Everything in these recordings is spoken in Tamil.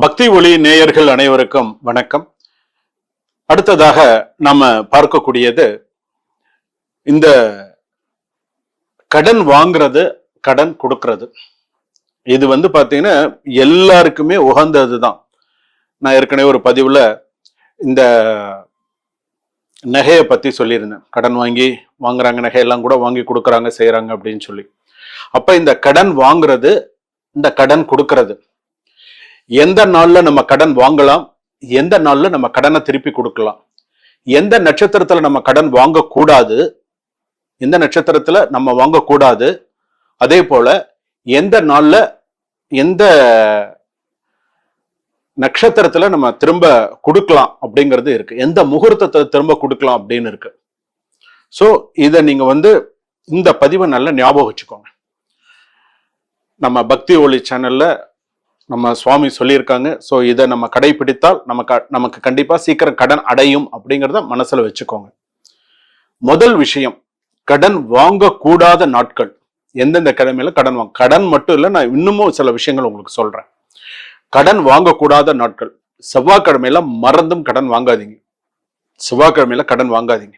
பக்தி ஒளி நேயர்கள் அனைவருக்கும் வணக்கம். அடுத்ததாக நாம பார்க்கக்கூடியது இந்த கடன் வாங்குறது, கடன் கொடுக்கறது. இது பாத்தீங்கன்னா எல்லாருக்குமே உகந்ததுதான். நான் ஏற்கனவே ஒரு பதிவுல இந்த நகையை பத்தி சொல்லியிருந்தேன். கடன் வாங்குறாங்க, நகையெல்லாம் கூட வாங்கி கொடுக்குறாங்க, செய்யறாங்க அப்படின்னு சொல்லி. அப்ப இந்த கடன் வாங்குறது, இந்த கடன் கொடுக்கறது, எந்த நாள்ல நம்ம கடன் வாங்கலாம், எந்த நாள்ல நம்ம கடனை திருப்பி கொடுக்கலாம், எந்த நட்சத்திரத்துல நம்ம கடன் வாங்கக்கூடாது, எந்த நட்சத்திரத்துல நம்ம வாங்கக்கூடாது, அதே போல எந்த நாள்ல எந்த நட்சத்திரத்துல நம்ம திரும்ப கொடுக்கலாம் அப்படிங்கிறது இருக்கு, எந்த முகூர்த்தத்தை திரும்ப கொடுக்கலாம் அப்படின்னு இருக்கு. சோ இத நீங்க இந்த பதிவை நல்லா ஞாபகம் வச்சுக்கோங்க. நம்ம பக்தி ஒளி சேனல்ல நம்ம சுவாமி சொல்லியிருக்காங்க. ஸோ இதை நம்ம கடைபிடித்தால் நமக்கு கண்டிப்பா சீக்கிரம் கடன் அடையும் அப்படிங்கிறத மனசுல வச்சுக்கோங்க. முதல் விஷயம், கடன் வாங்கக்கூடாத நாட்கள். எந்தெந்த கிழமையில கடன் மட்டும் இல்லை, நான் இன்னமும் சில விஷயங்கள் உங்களுக்கு சொல்றேன். கடன் வாங்கக்கூடாத நாட்கள். செவ்வாய்க்கிழமையில மறந்தும் கடன் வாங்காதீங்க. செவ்வாய்க்கிழமையில கடன் வாங்காதீங்க,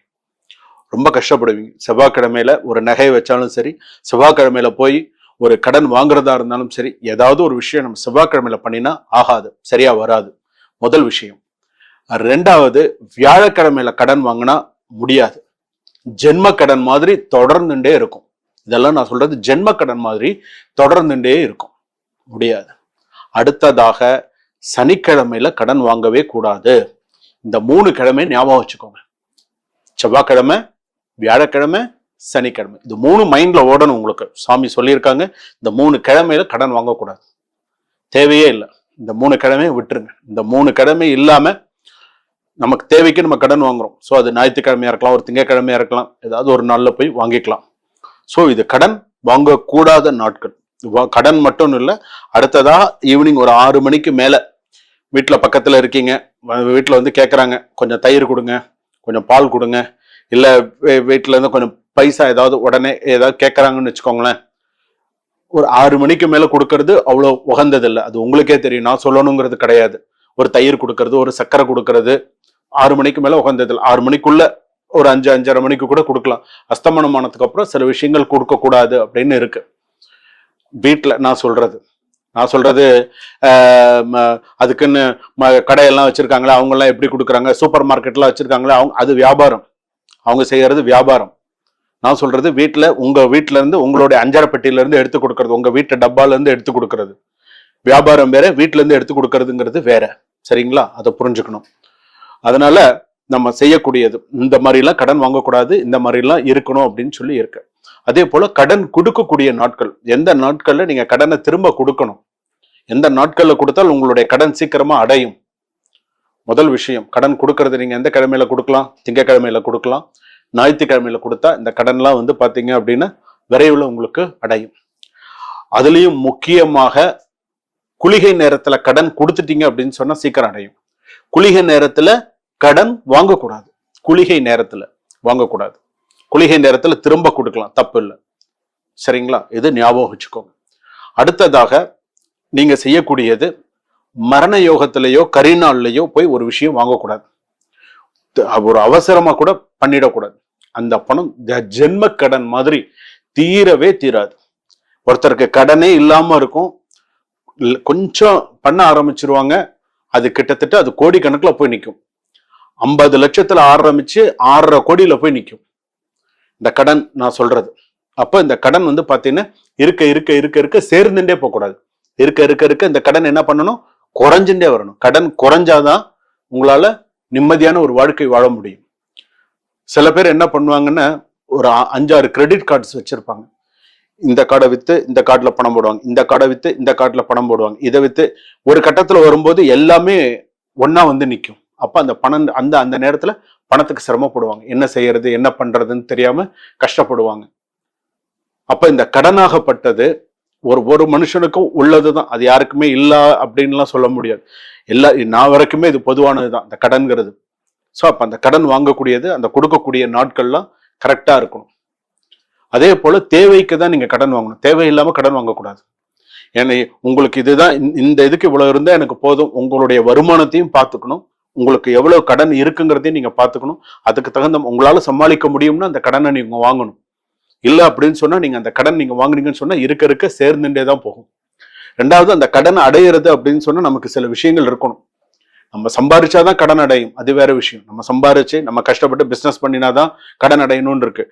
ரொம்ப கஷ்டப்படுவீங்க. செவ்வாய்க்கிழமையில ஒரு நகையை வச்சாலும் சரி, செவ்வாய்க்கிழமையில போய் ஒரு கடன் வாங்குறதா இருந்தாலும் சரி, ஏதாவது ஒரு விஷயம் நம்ம செவ்வாய்க்கிழமையில பண்ணினா ஆகாது, சரியா வராது. முதல் விஷயம். ரெண்டாவது, வியாழக்கிழமையில கடன் வாங்கினா முடியாது. ஜென்ம கடன் மாதிரி தொடர்ந்துட்டே இருக்கும். இதெல்லாம் நான் சொல்றது ஜென்ம கடன் மாதிரி தொடர்ந்துட்டே இருக்கும், முடியாது. அடுத்ததாக, சனிக்கிழமையில கடன் வாங்கவே கூடாது. இந்த 3 கிழமை ஞாபகம் வச்சுக்கோங்க. செவ்வாய்க்கிழமை, வியாழக்கிழமை, சனிக்கிழமை. இது 3 மைண்ட்ல ஓடணும் உங்களுக்கு. சாமி சொல்லியிருக்காங்க, இந்த 3 கிழமையில கடன் வாங்கக்கூடாது, தேவையே இல்லை. இந்த 3 கிழமையை விட்டுருங்க. இந்த 3 கிழமை இல்லாம நமக்கு தேவைக்கு நம்ம கடன் வாங்குறோம். ஸோ அது ஞாயிற்றுக்கிழமையா இருக்கலாம், ஒரு திங்கக்கிழமையா இருக்கலாம், ஏதாவது ஒரு நாள்ல போய் வாங்கிக்கலாம். ஸோ இது கடன் வாங்கக்கூடாத நாட்கள். கடன் மட்டும் இல்லை, அடுத்ததா ஈவினிங் ஒரு 6 மணிக்கு மேல வீட்டுல பக்கத்துல இருக்கீங்க, வீட்டுல கேட்கறாங்க, கொஞ்சம் தயிர் கொடுங்க, கொஞ்சம் பால் கொடுங்க, இல்ல வீட்டுல இருந்து கொஞ்சம் பைசா ஏதாவது உடனே ஏதாவது கேட்கறாங்கன்னு வச்சுக்கோங்களேன். ஒரு 6 மணிக்கு மேல கொடுக்கறது அவ்வளவு உகந்தது இல்லை. அது உங்களுக்கே தெரியும், நான் சொல்லணுங்கிறது கிடையாது. ஒரு தயிர் கொடுக்கறது, ஒரு சர்க்கரை கொடுக்கறது 6 மணிக்கு மேல உகந்தது இல்லை. 6 மணிக்குள்ள ஒரு 5-5:30 மணிக்கு கூட கொடுக்கலாம். அஸ்தமனம் ஆனதுக்கு அப்புறம் சில விஷயங்கள் கொடுக்க கூடாது அப்படின்னு இருக்கு வீட்டுல. நான் சொல்றது அதுக்குன்னு கடையெல்லாம் வச்சிருக்காங்களா, அவங்க எல்லாம் எப்படி கொடுக்குறாங்க, சூப்பர் மார்க்கெட்லாம் வச்சிருக்காங்களா, அது வியாபாரம், அவங்க செய்யறது வியாபாரம். நான் சொல்றது உங்க வீட்டுல இருந்து, உங்களுடைய அஞ்சரை பெட்டியில இருந்து எடுத்து கொடுக்கறது, உங்க வீட்டு டப்பால இருந்து எடுத்து கொடுக்கறது வியாபாரம் வேற, வீட்டுல இருந்து எடுத்து கொடுக்கறதுங்கிறது வேற. சரிங்களா? அதை புரிஞ்சுக்கணும். அதனால நம்ம செய்யக்கூடியது இந்த மாதிரி எல்லாம் கடன் வாங்கக்கூடாது, இந்த மாதிரி எல்லாம் இருக்கணும் அப்படின்னு சொல்லி இருக்கு. அதே போல கடன் கொடுக்கக்கூடிய நாட்கள், எந்த நாட்கள்ல நீங்க கடனை திரும்ப கொடுக்கணும், எந்த நாட்கள்ல கொடுத்தால் உங்களுடைய கடன் சீக்கிரமா அடையும். முதல் விஷயம், கடன் கொடுக்கறது நீங்க எந்த கிழமையில கொடுக்கலாம்? திங்கக்கிழமையில கொடுக்கலாம். ஞாயிற்றுக்கிழமையில கொடுத்தா இந்த கடன்லாம் பாத்தீங்க அப்படின்னா விரைவில் உங்களுக்கு அடையும். அதுலயும் முக்கியமாக குளிகை நேரத்துல கடன் கொடுத்துட்டீங்க அப்படின்னு சொன்னா சீக்கிரம் அடையும். குளிகை நேரத்துல கடன் வாங்கக்கூடாது, குளிகை நேரத்துல வாங்கக்கூடாது. குளிகை நேரத்துல திரும்ப கொடுக்கலாம், தப்பு இல்லை. சரிங்களா? இது ஞாபகம் வச்சுக்கோங்க. அடுத்ததாக நீங்க செய்யக்கூடியது, மரண யோகத்திலேயோ கரிநாள்லயோ போய் ஒரு விஷயம் வாங்கக்கூடாது. ஒரு அவசரமா கூட பண்ணிடக்கூடாது. அந்த பணம் ஜென்ம கடன் மாதிரி தீரவே தீராது. ஒருத்தருக்கு கடனே இல்லாம இருக்கும், கொஞ்சம் பண்ண ஆரம்பிச்சிருவாங்க, அது கிட்டத்தட்ட அது கோடிக்கணக்கில் போய் நிற்கும். 50 லட்சத்துல ஆரம்பிச்சு 6.5 கோடியில போய் நிற்கும் இந்த கடன். நான் சொல்றது அப்ப இந்த கடன் பாத்தீங்கன்னா இருக்க இருக்க இருக்க இருக்க சேர்ந்துட்டே போகக்கூடாது. இருக்க இருக்க இருக்க இந்த கடன் என்ன பண்ணணும்? குறைஞ்சுட்டே வரணும். கடன் குறைஞ்சாதான் உங்களால நிம்மதியான ஒரு வாழ்க்கை வாழ முடியும். சில பேர் என்ன பண்ணுவாங்கன்னா, ஒரு 5-6 கிரெடிட் கார்ட்ஸ் வச்சிருப்பாங்க. இந்த கார்டை வித்து இந்த கார்டுல பணம் போடுவாங்க, இந்த கார்டை வித்து இந்த கார்டுல பணம் போடுவாங்க. இதை வித்து ஒரு கட்டத்துல வரும்போது எல்லாமே ஒன்னா நிற்கும். அப்ப அந்த பணம் அந்த நேரத்துல பணத்துக்கு சிரமப்படுவாங்க. என்ன செய்யறது, என்ன பண்றதுன்னு தெரியாம கஷ்டப்படுவாங்க. அப்ப இந்த கடனாகப்பட்டது ஒரு மனுஷனுக்கும் உள்ளதுதான், அது யாருக்குமே இல்ல அப்படின்லாம் சொல்ல முடியாது. நான் வரைக்குமே இது பொதுவானதுதான் இந்த கடன்கிறது. ஸோ அப்ப அந்த கடன் வாங்கக்கூடியது, அந்த கொடுக்கக்கூடிய நாட்கள்லாம் கரெக்டா இருக்கணும். அதே போல தேவைக்கு தான் நீங்க கடன் வாங்கணும், தேவையில்லாம கடன் வாங்கக்கூடாது. ஏன்னா உங்களுக்கு இதுதான் இந்த இதுக்கு இவ்வளவு இருந்தா எனக்கு போதும். உங்களுடைய வருமானத்தையும் பார்த்துக்கணும், உங்களுக்கு எவ்வளவு கடன் இருக்குங்கிறதையும் நீங்க பார்த்துக்கணும். அதுக்கு தகுந்த உங்களால சமாளிக்க முடியும்னா அந்த கடனை நீங்க வாங்கணும். இல்ல அப்படின்னு சொன்னா நீங்க அந்த கடன் நீங்க வாங்குனீங்கன்னு சொன்னா இருக்க இருக்க சேர்ந்துட்டே தான் போகும். ரெண்டாவது, அந்த கடன் அடையிறது அப்படின்னு சொன்னா நமக்கு சில விஷயங்கள் இருக்கணும். நம்ம சம்பாரிச்சாதான் கடன் அடையும், அது வேற விஷயம். நம்ம சம்பாரிச்சு நம்ம கஷ்டப்பட்டு பிசினஸ் பண்ணினாதான் கடன் அடையணும்னு இருக்கு.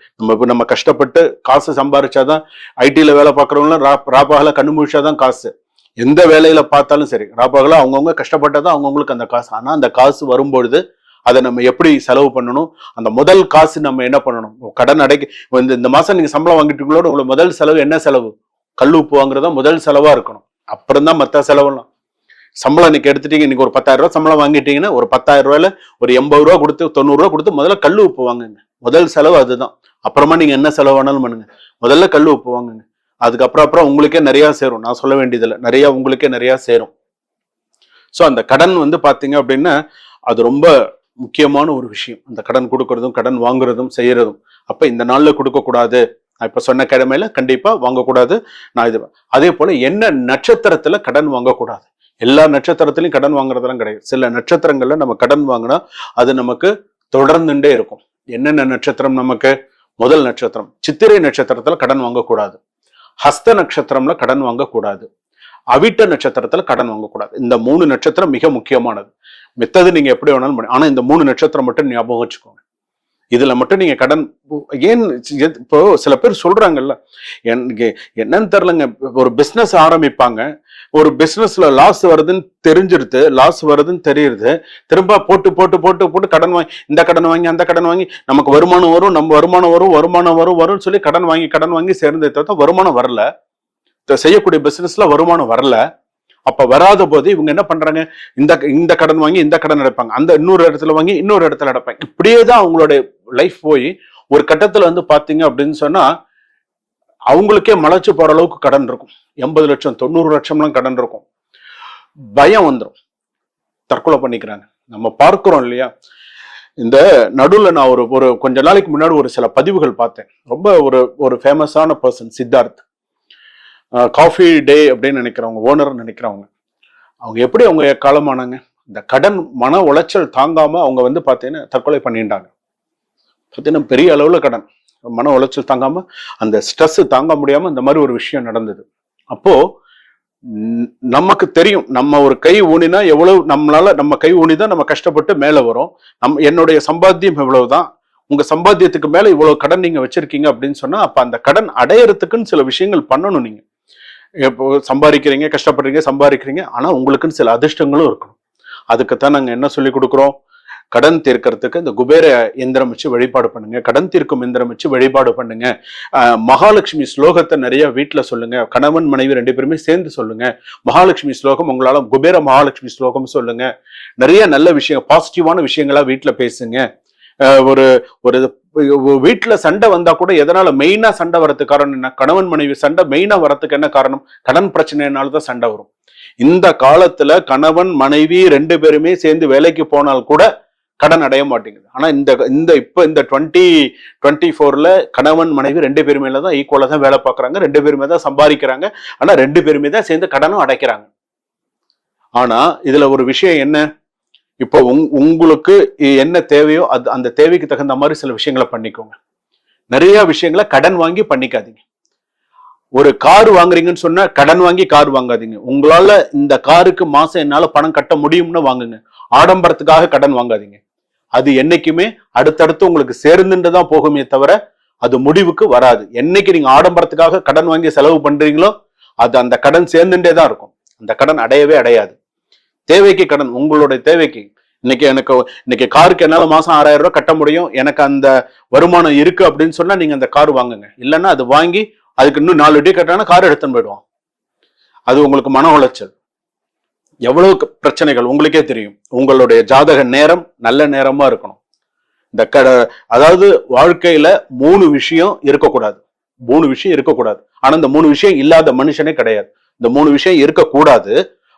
நம்ம கஷ்டப்பட்டு காசு சம்பாரிச்சாதான், ஐடில வேலை பார்க்கறவங்களும் ராப்பகல கண்ணு முழிச்சாதான் காசு. எந்த வேலையில பார்த்தாலும் சரி, ராப்பகல அவங்கவுங்க கஷ்டப்பட்டாதான் அவங்கவுங்களுக்கு அந்த காசு. ஆனா அந்த காசு வரும்பொழுது அதை நம்ம எப்படி செலவு பண்ணணும், அந்த முதல் காசு நம்ம என்ன பண்ணணும், கடன் அடைக்க இந்த மாசம் நீங்க சம்பளம் வாங்கிட்டீங்களோட உங்களுக்கு முதல் செலவு என்ன செலவு, கல் உப்பு வாங்குறதா முதல் செலவா இருக்கணும். அப்புறம் தான் மற்ற செலவெல்லாம். சம்பளம் இன்னைக்கு எடுத்துட்டீங்க, இன்னைக்கு ஒரு 10,000 ரூபாய் சம்பளம் வாங்கிட்டீங்கன்னா ஒரு 10,000 ரூபாயில ஒரு 80 ரூபா கொடுத்து 90 ரூபா கொடுத்து முதல்ல கல் உப்பு வாங்குங்க. முதல் செலவு அதுதான். அப்புறமா நீங்க என்ன செலவு வேணாலும் பண்ணுங்க, முதல்ல கல் உப்பு வாங்குங்க. அதுக்கப்புறம் உங்களுக்கே நிறைய சேரும். நான் சொல்ல வேண்டியதில்லை, நிறைய உங்களுக்கே நிறைய சேரும். ஸோ அந்த கடன் பாத்தீங்க அப்படின்னா அது ரொம்ப முக்கியமான ஒரு விஷயம். அந்த கடன் கொடுக்கறதும் கடன் வாங்குறதும் செய்யறதும். அப்ப இந்த நாள்ல கொடுக்க கூடாது, நான் இப்ப சொன்ன கிழமையில கண்டிப்பா வாங்கக்கூடாது. நான் இது அதே போல என்ன நட்சத்திரத்துல கடன் வாங்கக்கூடாது. எல்லா நட்சத்திரத்திலையும் கடன் வாங்குறதெல்லாம் கிடையாது. சில நட்சத்திரங்கள்ல நம்ம கடன் வாங்கினா அது நமக்கு தொடர்ந்துட்டே இருக்கும். என்னென்ன நட்சத்திரம் நமக்கு, முதல் நட்சத்திரம் சித்திரை நட்சத்திரத்துல கடன் வாங்கக்கூடாது, ஹஸ்த நட்சத்திரம்ல கடன் வாங்கக்கூடாது, அவிட்ட நட்சத்திரத்துல கடன் வாங்கக்கூடாது. இந்த 3 நட்சத்திரம் மிக முக்கியமானது. மித்தது நீங்க எப்படி வேணாலும் பண்ணி, ஆனா இந்த 3 நட்சத்திரம் மட்டும் ஞாபகம் வச்சுக்கோங்க. இதுல மட்டும் நீங்க கடன் ஏன் இப்போ சில பேர் சொல்றாங்கல்ல, எனக்கு என்னன்னு தெரியலங்க, ஒரு பிசினஸ் ஆரம்பிப்பாங்க, ஒரு பிசினஸ்ல லாஸ் வருதுன்னு தெரிஞ்சிருது, லாஸ் வருதுன்னு தெரியுது, திரும்ப போட்டு போட்டு போட்டு போட்டு கடன் வாங்கி, இந்த கடன் வாங்கி அந்த கடன் வாங்கி, நமக்கு வருமானம் வரும், நம்ம வருமானம் வரும்னு சொல்லி கடன் வாங்கி சேர்ந்தே தவிர வருமானம் வரல. செய்யக்கூடிய பிசினஸ்ல வருமானம் வரல. அப்ப வராத போது இவங்க என்ன பண்றாங்க, இந்த கடன் வாங்கி இந்த கடன் அடைப்பாங்க, அந்த இன்னொரு இடத்துல வாங்கி இன்னொரு இடத்துல அடைப்பாங்க. இப்படியேதான் அவங்களுடைய லைஃப் போய் ஒரு கட்டத்துல பாத்தீங்க அப்படின்னு சொன்னா அவங்களுக்கே மலைச்சு போற அளவுக்கு கடன் இருக்கும். 80 லட்சம் 90 லட்சம்லாம் கடன் இருக்கும். பயம் வந்துடும், தற்கொலை பண்ணிக்கிறாங்க. நம்ம பார்க்கிறோம் இல்லையா. இந்த நடுவில் நான் ஒரு கொஞ்ச நாளைக்கு முன்னாடி ஒரு சில பதிவுகள் பார்த்தேன். ரொம்ப ஒரு ஃபேமஸான பர்சன், சித்தார்த், காஃபி டே அப்படின்னு நினைக்கிறவங்க, ஓனர் நினைக்கிறவங்க, அவங்க எப்படி அவங்க காலமானாங்க, இந்த கடன் மன உளைச்சல் தாங்காம அவங்க பார்த்தீங்கன்னா தற்கொலை பண்ணிட்டாங்க. பார்த்தீங்கன்னா பெரிய அளவுல கடன், மன உளைச்சல் தாங்காம, அந்த ஸ்ட்ரெஸ் தாங்க முடியாம இந்த மாதிரி ஒரு விஷயம் நடந்தது. அப்போ நமக்கு தெரியும், நம்ம ஒரு கை ஊனினா எவ்வளவு நம்மளால, நம்ம கை ஊனிதான் நம்ம கஷ்டப்பட்டு மேல வரும். என்னுடைய சம்பாத்தியம் இவ்வளவுதான், உங்க சம்பாத்தியத்துக்கு மேல இவ்வளவு கடன் நீங்க வச்சிருக்கீங்க அப்படின்னு சொன்னா, அப்ப அந்த கடன் அடையறதுக்குன்னு சில விஷயங்கள் பண்ணணும். நீங்க இப்போ சம்பாதிக்கிறீங்க, கஷ்டப்படுறீங்க, சம்பாதிக்கிறீங்க, ஆனா உங்களுக்குன்னு சில அதிர்ஷ்டங்களும் இருக்கணும். அதுக்குத்தான் நாங்க என்ன சொல்லி கொடுக்குறோம், கடன் தீர்க்கறதுக்கு இந்த குபேர எந்திரம் வச்சு வழிபாடு பண்ணுங்க, கடன் தீர்க்கும் எந்திரம் வச்சு வழிபாடு பண்ணுங்க. மகாலட்சுமி ஸ்லோகத்தை நிறைய வீட்டுல சொல்லுங்க, கணவன் மனைவி 2 பேருமே சேர்ந்து சொல்லுங்க. மகாலட்சுமி ஸ்லோகம் உங்களால, குபேர மகாலட்சுமி ஸ்லோகம் சொல்லுங்க. நிறைய நல்ல விஷயம், பாசிட்டிவான விஷயங்களா வீட்டுல பேசுங்க. ஒரு வீட்டுல சண்டை வந்தா கூட எதனால மெயினா சண்டை வரதுக்கு காரணம் என்ன, கணவன் மனைவி சண்டை மெயினா வரதுக்கு என்ன காரணம், கடன் பிரச்சனைனாலதான் சண்டை வரும். இந்த காலத்துல கணவன் மனைவி 2 பேருமே சேர்ந்து வேலைக்கு போனால் கூட கடன் அடைய மாட்டேங்குது. ஆனா இப்ப இந்த 2024ல கணவன் மனைவி 2 பேருமே தான் ஈக்குவலா தான் வேலை பார்க்கறாங்க, 2 பேருமே தான் சம்பாதிக்கிறாங்க, ஆனா 2 பேருமே தான் சேர்ந்து கடனும் அடைக்கிறாங்க. ஆனா இதுல ஒரு விஷயம் என்ன, இப்போ உங்களுக்கு என்ன தேவையோ அந்த தேவைக்கு தகுந்த மாதிரி சில விஷயங்களை பண்ணிக்கோங்க. நிறைய விஷயங்களை கடன் வாங்கி பண்ணிக்காதீங்க. ஒரு கார் வாங்குறீங்கன்னு சொன்னா கடன் வாங்கி கார் வாங்காதீங்க. உங்களால இந்த காருக்கு மாசம் என்னால பணம் கட்ட முடியும்னு வாங்குங்க. ஆடம்பரத்துக்காக கடன் வாங்காதீங்க. அது என்னைக்குமே அடுத்தடுத்து உங்களுக்கு சேர்ந்துட்டுதான் போகுமே தவிர அது முடிவுக்கு வராது. என்னைக்கு நீங்க ஆடம்பரத்துக்காக கடன் வாங்கி செலவு பண்றீங்களோ அது அந்த கடன் சேர்ந்துட்டே தான் இருக்கும். அந்த கடன் அடையவே அடையாது. தேவைக்கு கடன், உங்களுடைய தேவைக்கு. இன்னைக்கு காருக்கு என்னால மாசம் 6,000 ரூபாய் கட்ட முடியும், எனக்கு அந்த வருமானம் இருக்கு அப்படின்னு சொன்னா நீங்க அந்த கார் வாங்குங்க. இல்லைன்னா அது வாங்கி அதுக்கு இன்னும் 4 வட்டி கட்டானா கார் எடுத்துன்னு போயிடுவான். அது உங்களுக்கு மன உளைச்சல். எவ்வளவு பிரச்சனைகள் உங்களுக்கே தெரியும். உங்களுடைய ஜாதக நேரம் நல்ல நேரமா இருக்கணும். அதாவது வாழ்க்கையில 3 விஷயம் இருக்கக்கூடாது. 3 விஷயம் இருக்கக்கூடாது. ஆனா இந்த 3 விஷயம் இல்லாத மனுஷனே கிடையாது. இந்த 3 விஷயம் இருக்கக்கூடாது.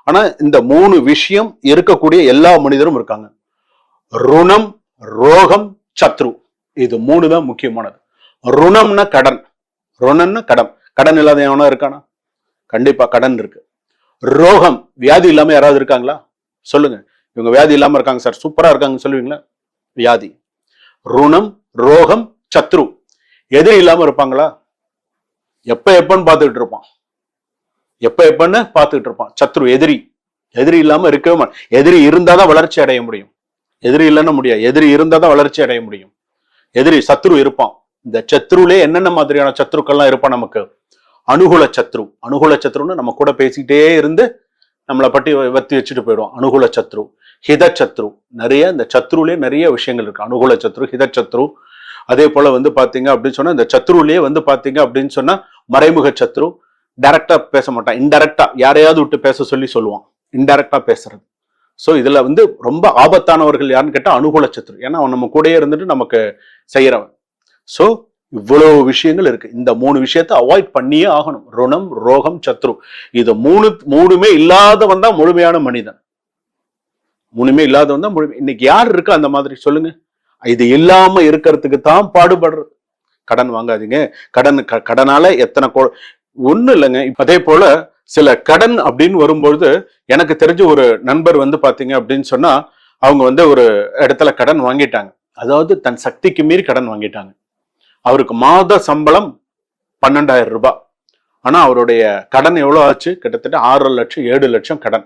ஆனா இந்த 3 விஷயம் இருக்கக்கூடிய எல்லா மனிதரும் இருக்காங்க. ருணம், ரோகம், சத்ரு. இது 3 தான் முக்கியமானது. ருணம்னா கடன், ருணம்னா கடன். கடன் இல்லாத எவனா இருக்கானா? கண்டிப்பா கடன் இருக்கு. ரோகம், வியாதி இல்லாம யாராவது இருக்காங்களா? சொல்லுங்க. இவங்க வியாதி இல்லாம இருக்காங்க சார், சூப்பரா இருக்காங்க சொல்லுவீங்களா? வியாதி. ருணம், ரோகம், சத்ரு, எதிரி இல்லாம இருப்பாங்களா? எப்பன்னு பார்த்துக்கிட்டு இருப்பான், எப்பன்னு பார்த்துக்கிட்டு இருப்பான். சத்ரு, எதிரி. எதிரி இல்லாம இருக்கவே மாட்டான். எதிரி இருந்தாதான் வளர்ச்சி அடைய முடியும். எதிரி இல்லைன்னா முடியாது. எதிரி இருந்தாதான் வளர்ச்சி அடைய முடியும். எதிரி சத்ரு இருப்பான். இந்த சத்ருலே என்னென்ன மாதிரியான சத்ருக்கள்லாம் இருப்பான் நமக்கு? அனுகூல சத்ரு. அனுகூல சத்ருன்னு நம்ம கூட பேசிக்கிட்டே இருந்து நம்மளை பற்றி வத்தி வச்சுட்டு போயிடுவோம். அனுகூல சத்ரு, ஹித சத்ரு. நிறைய இந்த சத்ருலே நிறைய விஷயங்கள் இருக்கு. அனுகூல சத்ரு, ஹித சத்ரு. அதே போல வந்து பாத்தீங்க அப்படின்னு சொன்னா இந்த சத்ருலயே வந்து பாத்தீங்க அப்படின்னு சொன்னா மறைமுக சத்ரு. டைரக்டா பேச மாட்டான், இன்டைரக்டா யாரையாவது விட்டு பேச சொல்லி சொல்லுவான், இன்டைரக்டா பேசுறது. ஸோ இதுல வந்து ரொம்ப ஆபத்தானவர்கள் யாருன்னு கேட்டா அனுகூல சத்ரு. ஏன்னா அவன் நம்ம கூடயே இருந்துட்டு நமக்கு செய்யறவன். ஸோ இவ்வளவு விஷயங்கள் இருக்கு. இந்த 3 விஷயத்தை அவாய்ட் பண்ணியே ஆகணும். ருணம், ரோகம், சத்ரு. இது மூணுமே இல்லாதவன் தான் முழுமையான மனிதன். மூணுமே இல்லாதவன் தான் முழுமை. இன்னைக்கு யார் இருக்கா அந்த மாதிரி சொல்லுங்க? இது இல்லாம இருக்கிறதுக்கு தான் பாடுபடுறது. கடன் வாங்காதீங்க. கடனால எத்தனை ஒண்ணு இல்லைங்க. அதே போல சில கடன் அப்படின்னு வரும்பொழுது எனக்கு தெரிஞ்ச ஒரு நண்பர் வந்து பாத்தீங்க அப்படின்னு சொன்னா அவங்க வந்து ஒரு இடத்துல கடன் வாங்கிட்டாங்க. அதாவது தன் சக்திக்கு மீறி கடன் வாங்கிட்டாங்க. அவருக்கு மாத சம்பளம் 12,000 ரூபாய். ஆனா அவருடைய கடன் எவ்வளவு ஆச்சு? கிட்டத்தட்ட 6 லட்சம் 7 லட்சம் கடன்.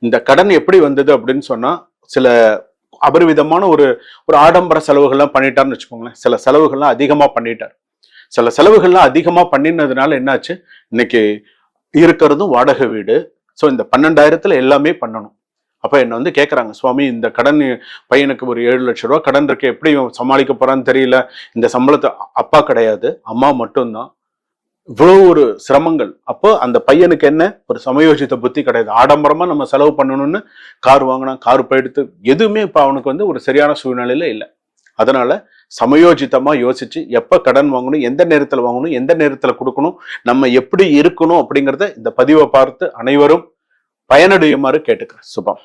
இந்த கடன் எப்படி வந்தது அப்படின்னு சொன்னா சில அபரிவிதமான ஒரு ஆடம்பர செலவுகள்லாம் பண்ணிட்டார்னு வச்சுக்கோங்களேன். சில செலவுகள்லாம் அதிகமா பண்ணிட்டார். சில செலவுகள்லாம் அதிகமா பண்ணினதுனால என்னாச்சு, இன்னைக்கு இருக்கிறதும் வாடகை வீடு. ஸோ இந்த 12,000த்துல எல்லாமே பண்ணணும். அப்ப என்ன வந்து கேட்கறாங்க, சுவாமி இந்த கடன் பையனுக்கு ஒரு 7 லட்சம் ரூபாய் கடன் இருக்கு, எப்படி சமாளிக்க போறான்னு தெரியல. இந்த சம்பளத்தை அப்பா கிடையாது, அம்மா மட்டும்தான். இவ்வளவு ஒரு சிரமங்கள். அப்போ அந்த பையனுக்கு என்ன ஒரு சமயோஜித புத்தி கிடையாது. ஆடம்பரமா நம்ம செலவு பண்ணணும்னு கார் வாங்கினா, கார் போயிடுத்து, எதுவுமே இப்ப அவனுக்கு வந்து ஒரு சரியான சூழ்நிலையில இல்லை. அதனால சமயோஜிதமா யோசிச்சு எப்ப கடன் வாங்கணும், எந்த நேரத்துல வாங்கணும், எந்த நேரத்துல கொடுக்கணும், நம்ம எப்படி இருக்கணும் அப்படிங்கிறத இந்த பதிவை பார்த்து அனைவரும் பயனடையுமாறு கேட்டுக்கிறேன். சுபம்.